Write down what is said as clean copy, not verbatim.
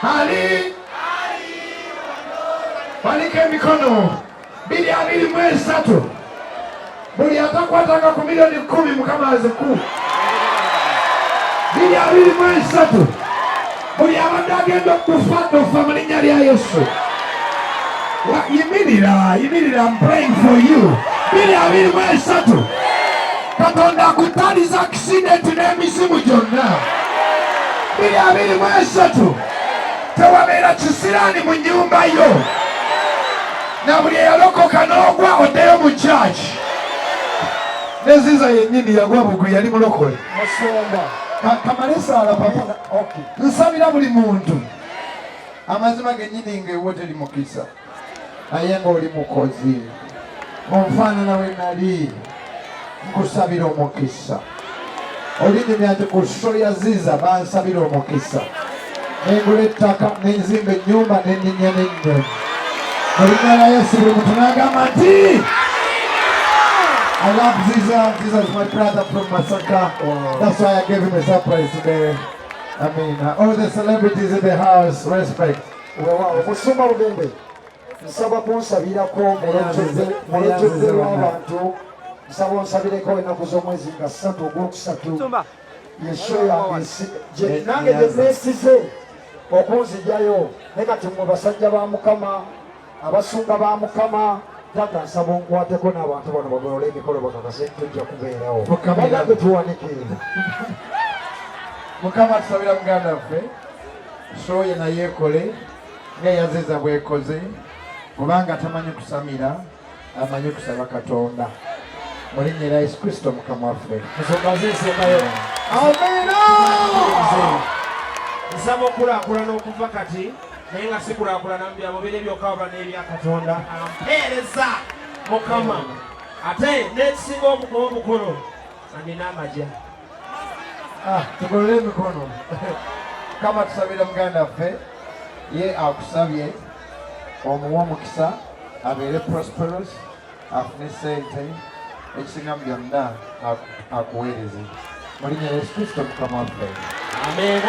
Ali Walike emikono 223 buli atakwatanga ku milioni 10 Mukama aziku 223 buli abadde agenda okufa mu linnya lya Yesu. Yimirira, I'm praying for you. 223 Katonda akutaliza accident n'emisimu gyonna. 223 tewabeera kisiraani mu nnyumba yo. Na buli eyalokoka n'ogwa oddeyo mu church. Neziza yennyini yagwa bugwi yali mulokole. Kamalesa ala papa. Nsabira buli muntu. Amazima gennyini ng'ewo teri mukisa. Naye ng'oli mukozi. Onfaanana we nali. Nkusabira omukisa. Olindimya nti ku soya ziza bansabira omukisa. Nengula ettaka nenzimba ennyumba nenninya n'ennyonyi. Olina la Yesu buli muntu n'agamba nti I love Ziza. Ziza is my brother from Mazinga. That's why I gave him a surprise today. I mean, all the celebrities in the house, respect. Musumba Bugembe nsaba kunsabirako mulejjeze lw'abantu nsaba onsabireko ennaku z'omwezi nga 3 ogwokusatu yesho yange nange gyeneesize okunzijayo ne kati mmwe basajja ba Mukama abasunga ba Mukama tata nsaba onkwateko n'abantu bano bagolole emikolo bakakase tujja kubeerawo bagambe tuwanikire. Mukama tusabira muganda waffe soye naye ekole ng'eyaziza bw'ekoze kubanga tamanyi kusamira amanyi kusaba Katonda mu linnya lya Yesu Kristo Mukama waffe. Amina. Nsaba okulaakulana okuva kati naye nga si kulaakulana mu byabo biri byokka waba n'ebya Katonda ampeereza Mukama ate n'ekisinga obukolo andina amagya. Tugolole emikono. Mukama tusabira muganda waffe ye akusabye omuwa omukisa abeere prosperous afune sente ekisinga mu byonna akuweereze mu linnya lya Yesu Kristo Mukama waffe. Amen.